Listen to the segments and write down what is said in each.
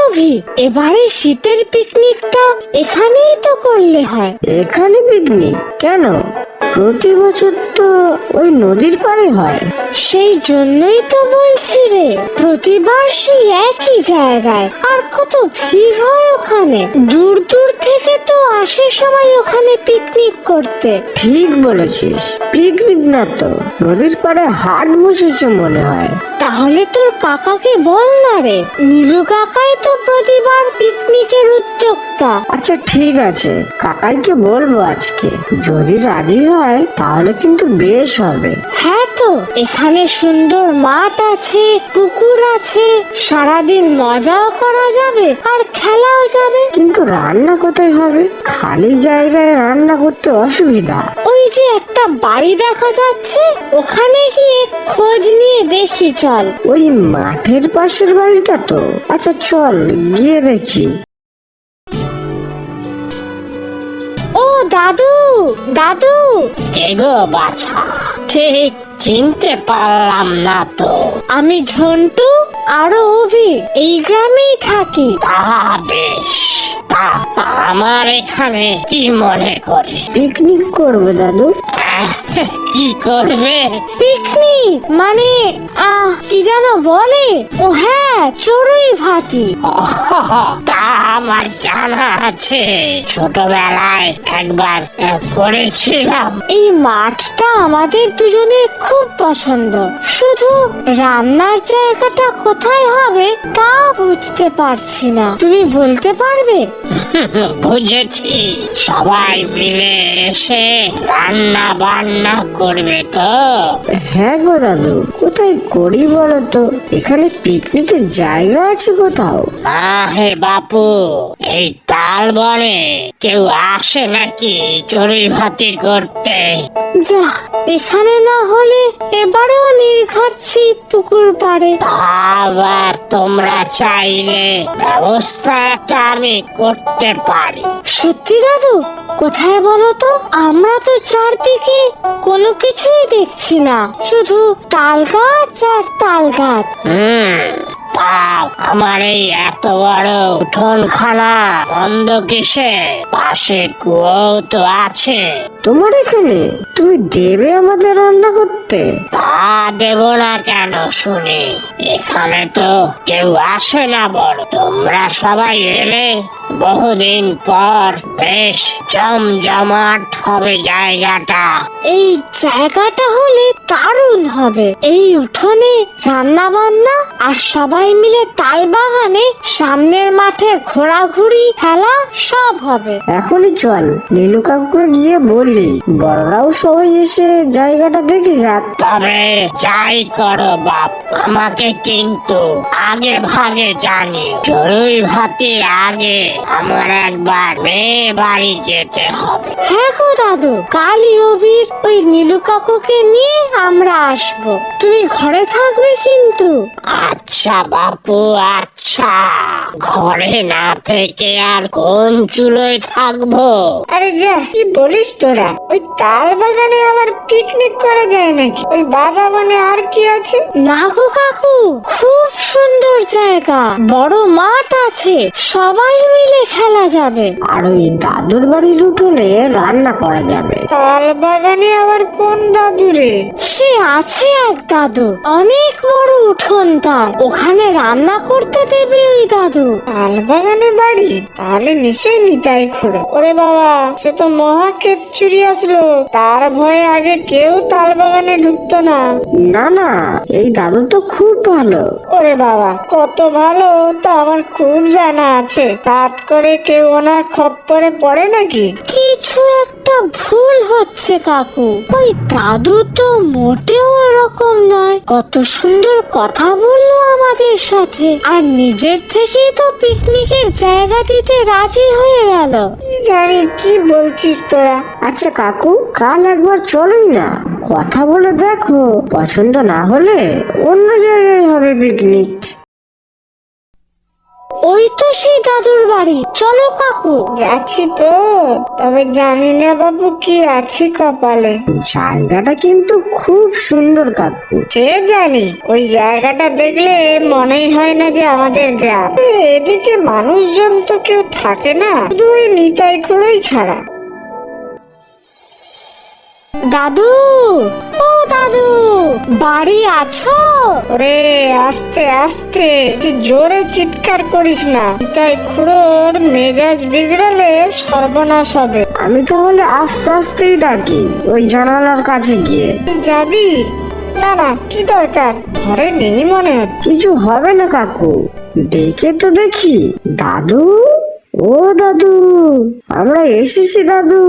অভি, এবারে শীতের পিকনিকটা এখানেই তো করলে হয়। এখানে পিকনিক কেন? প্রতি বছর তো ওই নদীর পাড়ে হয়। সেই জন্যই তো বলছি রে, প্রতিবার সেই একই জায়গায়, আর কত ভিড় হয় ওখানে। দূর দূর থেকে তো আসে সবাই ওখানে পিকনিক করতে। ঠিক বলেছিস, পিকনিক না তো নদীর পাড়ে হাট বসেছে মনে হয়। তাহলে তোর কাকাকে বল না রে, নীলু কাকাই তো প্রতিবার পিকনিকের উদ্যোক্তা। আচ্ছা ঠিক আছে, কাকাইকে বলবো আজকে। যদি রাজি হয় তাহলে কিন্তু বেশ হবে। হ্যাঁ তো, এখানে সুন্দর মাঠ আছে, পুকুর আছে, সারাদিন মজাও করা যাবে আর খেলাও যাবে। কিন্তু রান্না কোথায় হবে? খালি জায়গায় রান্না করতে অসুবিধা। ওই যে একটা বাড়ি দেখা যাচ্ছে, ওখানে গিয়ে খোঁজ নিয়ে দেখি চল। ওই মাঠের পাশের বাড়িটা তো? আচ্ছা চল গিয়ে দেখি। ও দাদু, দাদু। এগো বাছা, ঠিক চিনতে পারলাম না তো। আমি ঝন্টু আর অভি, এই গ্রামেই থাকি। তা বেশ, তা আমার এখানে কি মনে করে? পিকনিক করবে দাদু? কি করবে? পিকনিক মানে কি যেন বলে? ও হ্যাঁ, চড়ুই ভাতি। তা আমার জানা আছে, ছোটবেলায় একবার করেছিলাম। এই মাঠটা আমাদের দুজনের খুব পছন্দ, শুধু রান্নার জায়গাটা কোথায় হবে তা বুঝতে পারছি না। তুমি বলতে পারবে? বুঝেছি, সবাই মিলে এসে রান্না বান্না করবে তো? হ্যাঁ গো দাদু, কোথায় করি বলো তো? এখানে পিকনিকের জায়গা আছে কোথাও? না হে বাপু, এই তাল বনে কেউ আসে নাকি চড়ুই ভাতি করতে? যা, এখানে না হলে এবারেও নির্ঘাচ্ছি পুকুর পাড়ে। আবার তোমরা চাইলে ব্যবস্থা একটা আমি করতে পারি। সত্যি দাদু? কোথায় বলো তো? আমরা তো চারদিকে কোনো কিছুই দেখছি না, শুধু তাল গাছ আর তাল গাছ। তা আমার এই এত বড় উঠোনখানা বন্ধ কিসে? পাশে কুয়ো তো আছে। তোমার এখানে? তুমি দেবে আমাদের রান্না করতে? তা দেব না কেন শুনি? এখানে তো কেউ আসে না বড়, তোমরা সবাই এলে বহুদিন পর বেশ জমজমাট হবে জায়গাটা। এই জায়গাটা হলে দারুণ হবে। এই উঠোনে রান্না বান্না আর সবাই মিলে তাল বাগানে, সামনের মাঠে ঘোরাঘুরি, খেলা সব হবে। এখনই চল, নীলু কাকুকে গিয়ে বলি বড়রাও সবাই এসে জায়গাটা দেখে যাক। তবে যাই করো বাপ, আমাকে কিন্তু আগে ভাগে জানি। চড়ুই ভাতির আগে আমার একবার মেয়ে বাড়ি যেতে হবে। হ্যাঁ গো দাদু, কালই অভির ওই নীলু কাকুকে নিয়ে আমরা আসবো। তুমি ঘরে থাকবে কিন্তু। আচ্ছা বাপু, আচ্ছা। ঘরে না থেকে আর কোন চুলোয় থাকবো? আরে যা, কি বলিস তোরা? ওই তাল বাগানে আবার পিকনিক করা যায় নাকি? ওই বাগানে আর কি আছে? না গো কাকু, খুব সুন্দর জায়গা, বড় মাঠ আছে, সবাই মিলে খেলা যাবে। আর ওই দাদুর বাড়ির উঠোনে রান্না করা যাবে। তাল বাগানে আবার কোন দাদু রে? সে আছে এক দাদু, অনেক বড় উঠোন তার, ওখানে রান্না করতে দেবে ওই দাদু। তাল বাগানে বাড়ি? তাহলে নিশ্চয়ই নিতাই খুড়ো। ওরে বাবা, সে তো মহা চুরি আসলো, তার ভয়ে আগে কেউ তাল বাগানে ঢুকতো না। না না, এই দাদু তো খুব ভালো। ওরে বাবা, কত ভালো তা আমার খুব জানা আছে। তাত করে কেউ ওনার খপ্পরে পড়ে নাকি? কিছু একটা ভুল হচ্ছে কাকু, ওই দাদু তো মোটেও এরকম নয়। কত সুন্দর কথা বললো আমাদের সাথে, আর নিজের থেকেই তো পিকনিকের জায়গা দিতে রাজি হয়ে গেল। কি জানি কি বলছিস তোরা। আচ্ছা কাকু, কাল একবার চলোই না, কথা বলে দেখো, পছন্দ না হলে অন্য জায়গায় হবে পিকনিক। ওই তো সেই দাদুর বাড়ি, চলো কাকু। যাচ্ছি তো, তবে জানি না বাবু কি আছে কপালে। জায়গাটা কিন্তু খুব সুন্দর কাকু। সে জানি, ওই জায়গাটা দেখলে মনেই হয় না যে আমাদের গ্রাম। এদিকে মানুষজন তো কেউ থাকে না, শুধু ওই নিতাই খুঁড়োই ছাড়া। দাদু, ও দাদু, বাড়ি আছো? ওরে আস্তে আস্তে, তুই জোরে চিৎকার করিস না, নিতাই খুঁড়োর মেজাজ বিগড়ালে সর্বনাশ হবে। আমি তাহলে আস্তে আস্তেই ডাকি, ওই জানালার কাছে গিয়ে। তুই যাবি? না না, কি দরকার, ঘরে নেই মনে হচ্ছে। কিছু হবে না কাকু, ডেকে তো দেখি। দাদু, ও দাদু, আমরা এসেছি দাদু।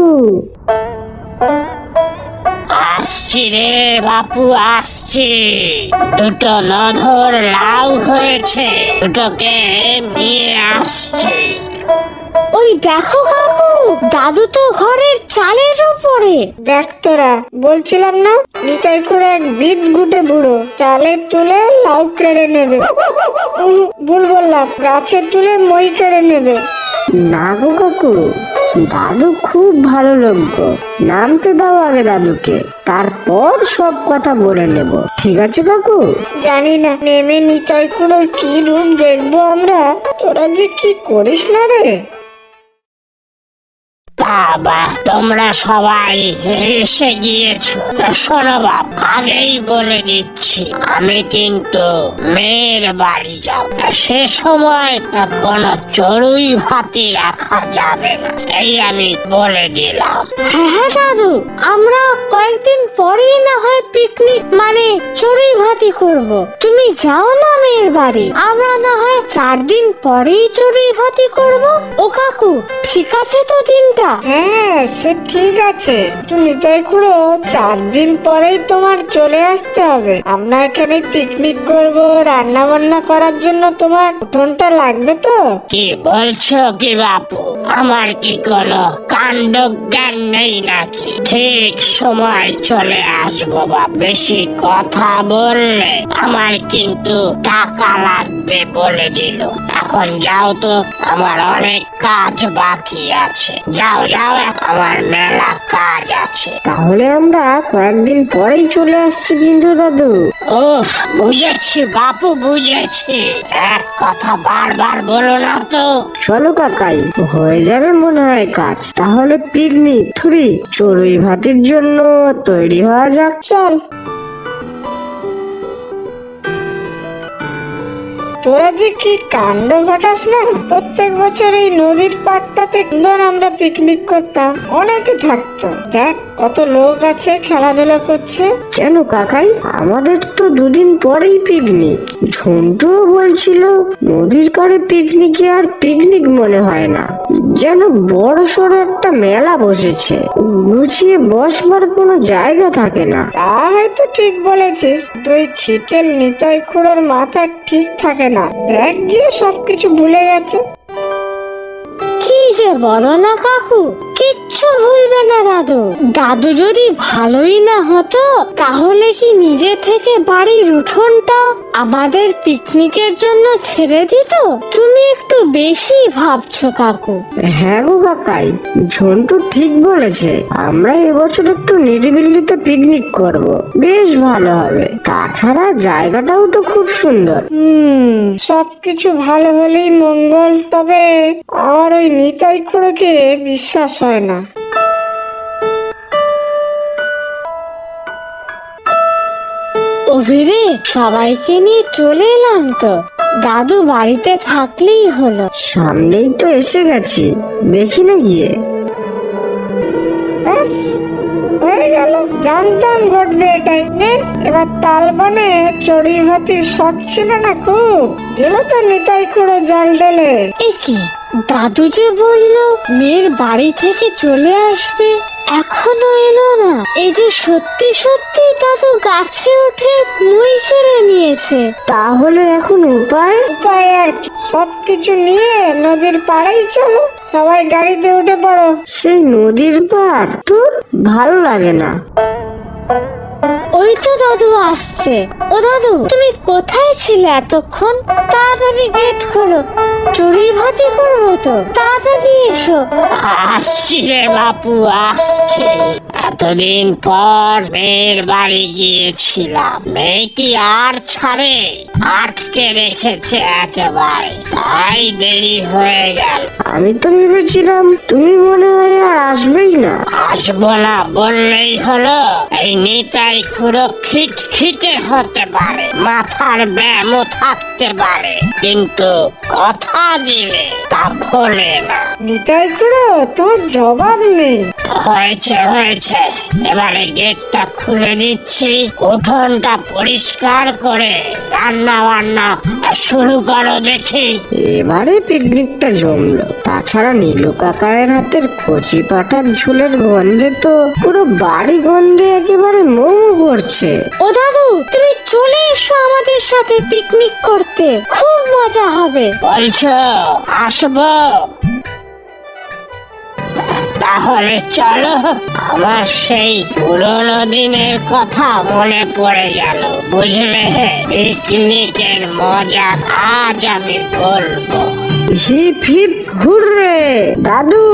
আসছি রে বাপু, আসছি। দুটো নধর লাউ হয়েছে, দুটোকে নিয়ে আসছি। ওই দেখো কাকু, দাদু তো ঘরের চালের উপরে। দেখ তোরা, বলছিলাম না নিতাই খুঁড়ো এক বিদ গুটে বুড়ো, চালে তুলে লাউ কেড়ে নেবে। ভুল বললাম, গাছে তুলে মই কেড়ে নেবে। না গো কাকু, দাদু খুব ভালো লোক গো। নামতে দাও আগে দাদুকে, তারপর সব কথা বলে নেব। ঠিক আছে কাকু? জানি না নেমে নিতাই খুঁড়োর কি রূপ দেখবো আমরা। তোরা যে কি করিস না রে। বাবা, তোমরা সবাই এসে গিয়েছো। শোনো বাপ, আগেই বলে দিচ্ছি, আমি কিন্তু মেয়ের বাড়ি যাব। সে সময় কোনো চড়ুই ভাতি রাখা যাবে না, এই আমি বলে দিলাম। হ্যাঁ হ্যাঁ দাদু, আমরা কয়েকদিন পরেই না হয় পিকনিক মানে চড়ুই ভাতি করব। তুমি যাও না মেয়ের বাড়ি, আমরা না হয় 4 দিন পরেই চড়ুই ভাতি করব। ও কাকু, ঠিক আছে তো দিনটা? হ্যাঁ সে ঠিক আছে, তুই নিতাই খুঁড়ো 4 দিন পরেই তোমার চলে আসতে হবে। আমরা এখানে পিকনিক করব, রান্না বান্না করার জন্য তোমার উঠোনটা লাগবে তো। কি বলছো কি বাপু? আমার কি কোনো কাণ্ড জ্ঞান নেই নাকি? ঠিক সময় চলে আসবো বাপ। বেশি কথা বললে আমার কিন্তু টাকা লাগবে বলে দিল। এখন যাও তো, আমার অনেক কাজ বাকি আছে। যাও যাও, আমার মেলা কাজ আছে। তাহলে আমরা কয়েকদিন পরেই চলে আসছি কিন্তু দাদু। উফ, বুঝেছি বাপু, বুঝেছি। এক কথা বারবার বলো না তো। চলো কাকাই, হয়ে যাবে মনে হয় কাজ। তাহলে পিকনিক থুরি চড়ুই ভাতির জন্য তৈরি হওয়া যাক। চল। তোরা যে কি কাণ্ড ঘটাস না, প্রত্যেক বছর এই নদীর পাড়টাতে ধর আমরা পিকনিক করতাম, অনেকে থাকতো। দেখ কত লোক আছে, খেলাধুলা করছে। কেন কাকাই, আমাদের তো 2 দিন পরেই পিকনিক। ঝন্টুও বলছিল নদীর পাড়ে পিকনিকে আর পিকনিক মনে হয় না, যেন বড় সড়ো একটা মেলা বসেছে। গুছিয়ে বসবার কোনো জায়গা থাকে না। তা হয়তো ঠিক বলেছিস, তুই খিটেল নিতাই খুঁড়োর মাথা ঠিক থাকে না। দেখ গিয়ে সবকিছু ভুলে গেছে। কি যে বলো না কাকু, কিচ্ছু ভুলবে না দাদু। দাদু যদি ভালোই না হতো, তাহলে কি নিজে থেকে বাড়ির উঠোনটা আমাদের পিকনিকের জন্য ছেড়ে দিত? তুমি একটু বেশি ভাবছো কাকু। হ্যাঁ গো কাকাই, ঝন্টু ঠিক বলেছে। আমরা এবছর একটু নিরিবিলিতে পিকনিক করব, বেশ ভালো হবে। তাছাড়া জায়গাটাও তো খুব সুন্দর। সবকিছু ভালো হলেই মঙ্গল। তবে আমার ওই নিতাই খুঁড়োকে বিশ্বাস হয় না। ওভিরে, সবাইকে নিয়ে চলে এলাম তো, দাদু বাড়িতে থাকলেই হলো। সামনেই তো এসে গেছি, দেখি না গিয়ে। ব্যাস হয়ে গেল, জানতাম ঘটবে এটাই। নে এবার তাল বনে চড়ুই ভাতির শখ ছিল না খুব, দিল তো নিতাই খুঁড়ো জল ঢেলে। এ কি, দাদু যে বললো মেয়ের বাড়ি থেকে চলে আসবে, এখনো এলো না। এই যে সত্যি সত্যি দাদু গাছে উঠে মই কেড়ে নিয়েছে। তাহলে এখন উপায়? উপায় আর কি, সবকিছু নিয়ে নদীর পাড়েই চলো, সবাই গাড়িতে উঠে পড়ো। সেই নদীর পাড় তো ভালো লাগে না। ওই তো দাদু আসছে। ও দাদু, তুমি কোথায় ছিলে এতক্ষণ? তাড়াতাড়ি গেট খোলো। চড়ুই ভাতি করবো তো, তাড়াতাড়ি এসো। আসছি রে বাপু, আসছি। এতদিন পর মেয়ের বাড়ি গিয়েছিলাম, মেয়ে কি আর ছাড়ে, আটকে রেখেছে একেবারে, তাই দেরি হয়ে গেল। আমি তো ভেবেছিলাম তুমি মনে হয় আর আসবেই না। আসবো না বললেই হলো? এই নিতাই খুঁড়ো খিটখিটে হতে পারে, মাথার ব্যায়ামও থাকতে পারে, কিন্তু কথা দিলে তা ভোলে না। নিতাই খুড়ো, তোমার জবাব নেই। হয়েছে হয়েছে, এবারে গেটটা খুলে দিচ্ছি, উঠোনটা পরিষ্কার করে রান্না বান্না শুরু করো দেখি। এবারে পিকনিকটা জমলো। তাছাড়া নীলু কাকায়ের হাতের কচি পাঠার ঝোলের গন্ধে তো পুরো বাড়ি গন্ধে একেবারে মোমো করছে। ও দাদু, তুমি চলে এসো আমাদের সাথে পিকনিক করতে, খুব মজা হবে। বলছো আসবো? তাহলে চলো, আমার সেই পুরোনো দিনের কথা মনে পড়ে গেল, বুঝলে? পিকনিকের মজা আজ আমি বলবো। হিপ হিপ হুররে দাদু।